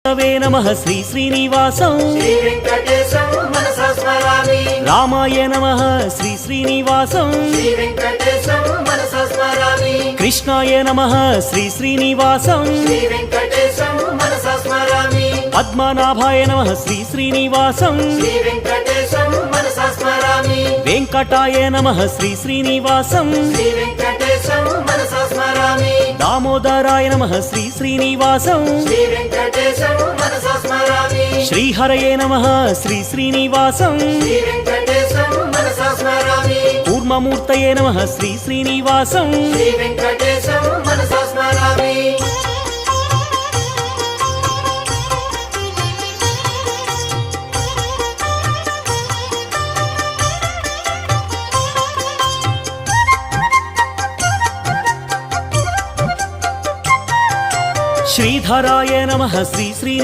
नमः श्री श्रीनिवासं श्री वेंकटेशं मनसा स्मरामि। रामाय नमः श्री श्रीनिवासं श्री वेंकटेशं मनसा स्मरामि। कृष्णाय नमः श्री श्रीनिवासं श्री वेंकटेशं मनसा स्मरामि। पद्मनाभाय नमः श्री श्रीनिवासं श्री वेंकटेशं मनसा स्मरामि। वेंकटाय नमः श्री श्रीनिवासं श्री वेंकटेशं मनसा स्मरामि। दामोदराय नमः श्री श्रीनिवासं श्री वेंकटेशं मनसा स्मरामि। श्रीहरये नमः श्री श्रीनिवासं श्री वेंकटेशं मनसा स्मरामि। कूर्ममूर्तये नमः श्री श्रीनिवासं श्री वेंकटेशं मनसा स्मरामि। श्रीधराय नमः श्री श्री